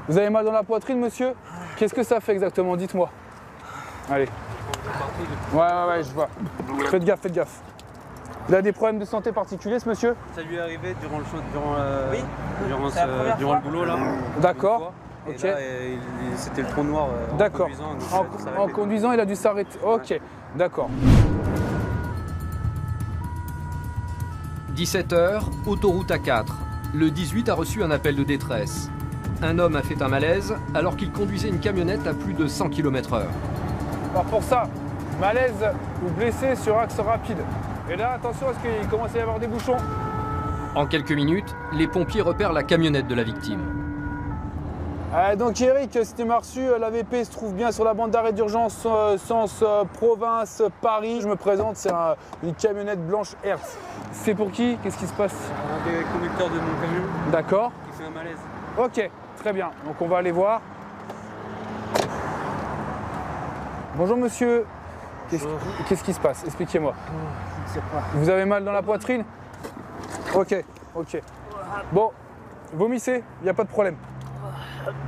Vous avez mal dans la poitrine, monsieur? Qu'est-ce que ça fait exactement? Dites-moi. Allez. Ouais, je vois. Faites gaffe, faites gaffe. Il a des problèmes de santé particuliers, ce monsieur? Ça lui est arrivé durant le Oui. durant le boulot là. D'accord. Et Ok. là, c'était le trou noir en D'accord. conduisant. donc il a dû En s'arrêter. conduisant, il a dû s'arrêter. Ok, d'accord. 17h, autoroute A4. Le 18 a reçu un appel de détresse. Un homme a fait un malaise alors qu'il conduisait une camionnette à plus de 100 km/h. Alors pour ça, malaise ou blessé sur axe rapide. Et là, attention, est-ce qu'il commence à y avoir des bouchons? En quelques minutes, les pompiers repèrent la camionnette de la victime. Donc Eric, si tu m'as reçu, l'AVP se trouve bien sur la bande d'arrêt d'urgence sens province Paris. Je me présente, c'est une camionnette blanche Hertz. C'est pour qui? Qu'est-ce qui se passe? Un des conducteurs de mon camion D'accord. qui fait un malaise. Ok, très bien. Donc on va aller voir. Bonjour monsieur. Qu'est-ce qui se passe? Expliquez-moi. Vous avez mal dans la poitrine? Ok. Bon, vomissez, il n'y a pas de problème.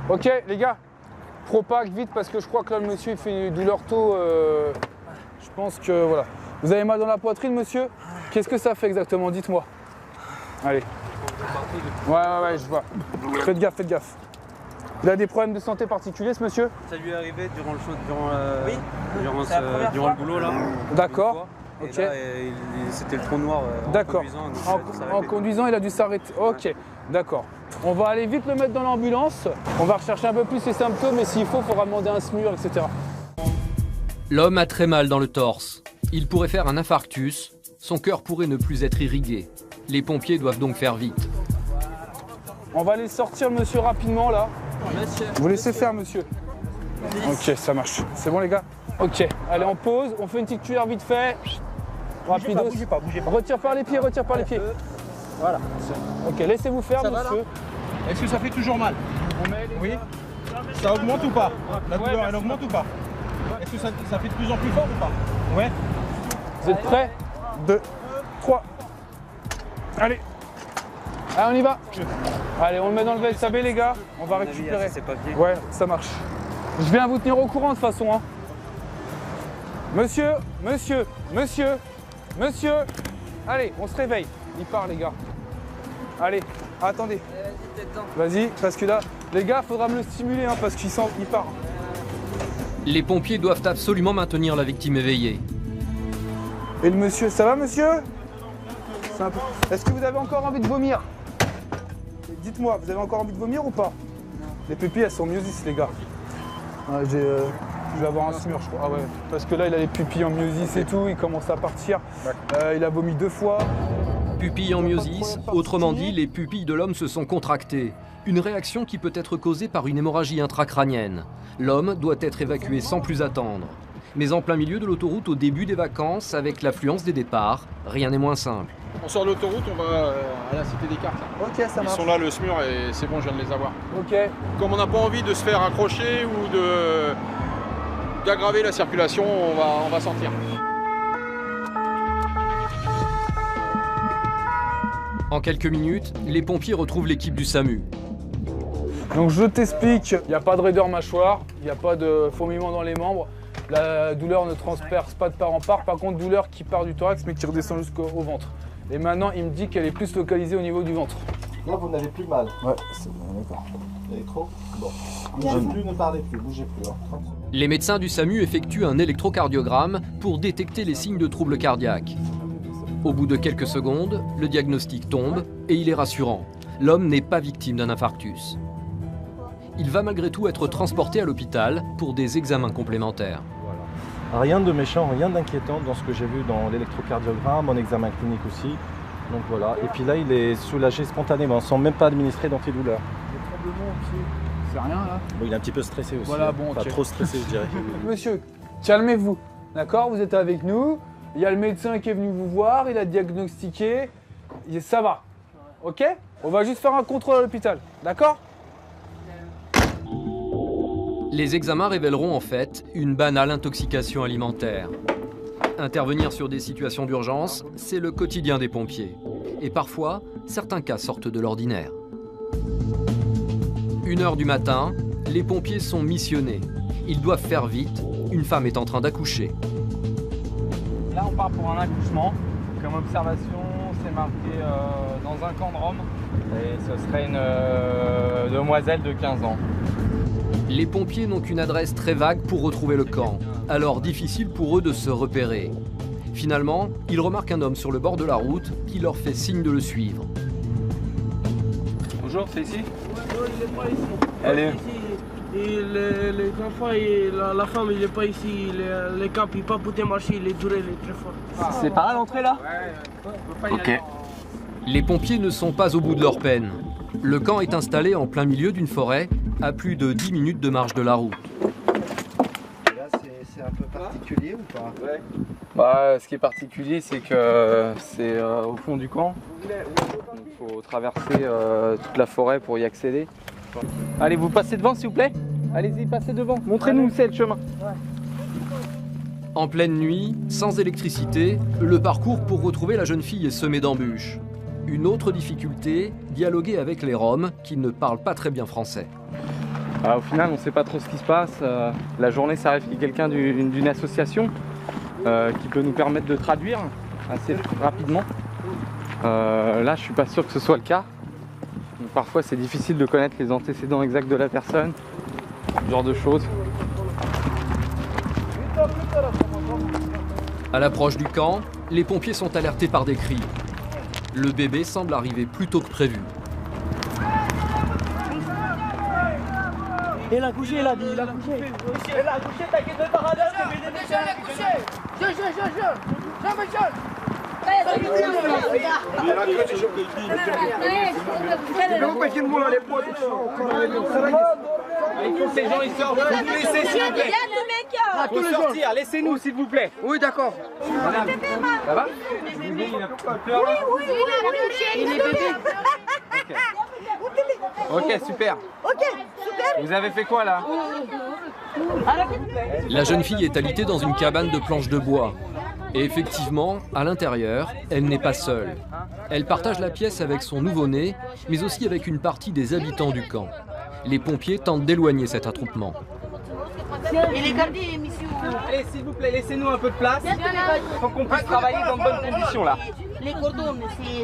Ok, les gars, Propac vite parce que je crois que là le monsieur il fait une douleur tôt. Je pense que voilà. Vous avez mal dans la poitrine, monsieur? Qu'est-ce que ça fait exactement? Dites-moi. Allez. Ouais, je vois. Faites gaffe. Il a des problèmes de santé particuliers, ce monsieur? Ça lui est arrivé durant première le boulot là. D'accord. Et Ok. là, c'était le trou noir en D'accord. conduisant. donc il a dû En s'arrêter. conduisant, il a dû s'arrêter. Ok, d'accord. On va aller vite le mettre dans l'ambulance. On va rechercher un peu plus ses symptômes et s'il faut, il faudra demander un SMUR, etc. L'homme a très mal dans le torse. Il pourrait faire un infarctus. Son cœur pourrait ne plus être irrigué. Les pompiers doivent donc faire vite. On va aller sortir le monsieur rapidement là. Vous laissez faire, monsieur. Ok, ça marche. C'est bon, les gars? Ok, allez, on pause. On fait une petite cuillère vite fait. Rapidos. Bougez pas. Retire par les pieds. Voilà. Ok, laissez-vous faire, Ça va, monsieur. Est-ce que ça fait toujours mal? Oui. Ça augmente ou pas? La douleur, elle augmente ou pas? Est-ce que ça fait de plus en plus fort ou pas? Ouais. Vous êtes prêts? 2, 3. Allez, on y va. Allez, on le met dans le VSAB, les gars. On va récupérer. C'est papier. Ouais, ça marche. Je viens vous tenir au courant de toute façon. Hein. Monsieur. Allez, on se réveille. Il part, les gars. Allez, attendez. Vas-y, parce que là, les gars, faudra me le stimuler hein, parce qu'il part. Les pompiers doivent absolument maintenir la victime éveillée. Et le monsieur, ça va, monsieur? Est-ce que vous avez encore envie de vomir? Dites-moi, vous avez encore envie de vomir ou pas? Les pupilles, elles sont myosis, les gars. Je vais avoir un SMUR, je crois. Ah ouais, parce que là, il a les pupilles en myosis et tout, il commence à partir. Il a vomi 2 fois. Pupilles en myosis, autrement dit, les pupilles de l'homme se sont contractées. Une réaction qui peut être causée par une hémorragie intracrânienne. L'homme doit être évacué sans plus attendre. Mais en plein milieu de l'autoroute, au début des vacances, avec l'affluence des départs, rien n'est moins simple. On sort de l'autoroute, on va à la Cité des Cartes. Là. Ok, ça Ils marche. sont là, le SMUR, et c'est bon, je viens de les avoir. Ok. Comme on n'a pas envie de se faire accrocher ou d'aggraver la circulation, on va sortir. En quelques minutes, les pompiers retrouvent l'équipe du SAMU. Donc je t'explique, il n'y a pas de raideur mâchoire, il n'y a pas de fourmillement dans les membres. La douleur ne transperce pas de part en part, par contre douleur qui part du thorax mais qui redescend jusqu'au ventre. Et maintenant il me dit qu'elle est plus localisée au niveau du ventre. Là, vous n'avez plus mal. Ouais, c'est bon, d'accord. Électro. Bon. Bougez plus, ne parlez plus, bougez plus. Hein. Les médecins du SAMU effectuent un électrocardiogramme pour détecter les signes de troubles cardiaques. Au bout de quelques secondes, le diagnostic tombe et il est rassurant. L'homme n'est pas victime d'un infarctus. Il va malgré tout être transporté à l'hôpital pour des examens complémentaires. Rien de méchant, rien d'inquiétant dans ce que j'ai vu dans l'électrocardiogramme, en examen clinique aussi. Donc voilà. Et puis là, il est soulagé spontanément, sans même pas administrer d'antidouleur. Le tremblement au pied, c'est rien là. Bon, il est un petit peu stressé aussi. Voilà, bon, Pas ok. trop stressé, je dirais. Monsieur, calmez-vous, d'accord? Vous êtes avec nous, il y a le médecin qui est venu vous voir, il a diagnostiqué, et ça va, ok? On va juste faire un contrôle à l'hôpital, d'accord? Les examens révéleront en fait une banale intoxication alimentaire. Intervenir sur des situations d'urgence, c'est le quotidien des pompiers. Et parfois, certains cas sortent de l'ordinaire. 1 h du matin, les pompiers sont missionnés. Ils doivent faire vite, une femme est en train d'accoucher. Là, on part pour un accouchement. Comme observation, c'est marqué dans un camp de Rome. Et ce serait une demoiselle de 15 ans. Les pompiers n'ont qu'une adresse très vague pour retrouver le camp, alors difficile pour eux de se repérer. Finalement, ils remarquent un homme sur le bord de la route qui leur fait signe de le suivre. Bonjour, c'est ici? Non, il n'est pas ici. Elle est- Ici. Et les enfants et la femme, il n'est pas ici. Les caps, il n'a pas pu marcher, il est duré, il est très fort. C'est par là l'entrée là? Ok. Les pompiers ne sont pas au bout de leur peine. Le camp est installé en plein milieu d'une forêt, à plus de 10 minutes de marche de la route. Là, c'est un peu particulier ou pas? Bah, ce qui est particulier, c'est que c'est au fond du camp. Il faut traverser toute la forêt pour y accéder. Allez, vous passez devant s'il vous plaît. Allez-y, passez devant. Montrez-nous où c'est le chemin. En pleine nuit, sans électricité, le parcours pour retrouver la jeune fille est semé d'embûches. Une autre difficulté, dialoguer avec les Roms qui ne parlent pas très bien français. Au final, on ne sait pas trop ce qui se passe. La journée s'arrête qu'il y ait quelqu'un d'une association qui peut nous permettre de traduire assez rapidement. Là, je suis pas sûr que ce soit le cas. Donc, parfois, c'est difficile de connaître les antécédents exacts de la personne, ce genre de choses. À l'approche du camp, les pompiers sont alertés par des cris. Le bébé semble arriver plus tôt que prévu. Il a couché, il a dit, il a couché. Il a couché, t'inquiète pas, radar, il a couché. Il faut que les gens ils sortent. Vous nous laissez s'il vous plaît. Faut sortir, laissez-nous s'il vous plaît. Oui, d'accord. Madame, ça va? Ok, super. Vous avez fait quoi là? La jeune fille est alitée dans une cabane de planches de bois. Et effectivement, à l'intérieur, elle n'est pas seule. Elle partage la pièce avec son nouveau-né, mais aussi avec une partie des habitants du camp. Les pompiers tentent d'éloigner cet attroupement. Il est gardé, monsieur. Allez, s'il vous plaît, laissez-nous un peu de place. Il faut qu'on puisse travailler dans de bonnes conditions là. Les cordons,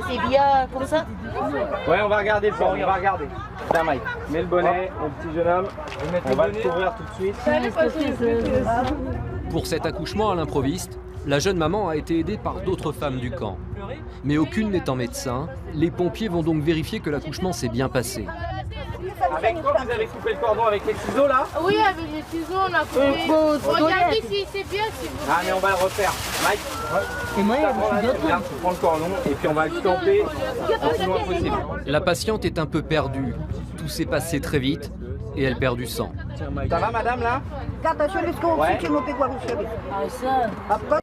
c'est bien comme ça? Ouais, on va regarder le temps, on va regarder. Tiens Mike, mets le bonnet, mon petit jeune homme. On va le couvrir tout de suite. Pour cet accouchement à l'improviste, la jeune maman a été aidée par d'autres femmes du camp. Mais aucune n'étant médecin, les pompiers vont donc vérifier que l'accouchement s'est bien passé. Avec quoi vous avez coupé le cordon? Avec les ciseaux là? Oui, avec les ciseaux, on a coupé. Regardez si c'est bien, si vous Ah mais on va le refaire. Mike, et moi, tu prends le cordon et puis on va le camper le plus loin possible. La patiente est un peu perdue. Tout s'est passé très vite et elle perd du sang. Ça va madame là? Guarda, se le sconfi, Ouais. ci non puoi guardare.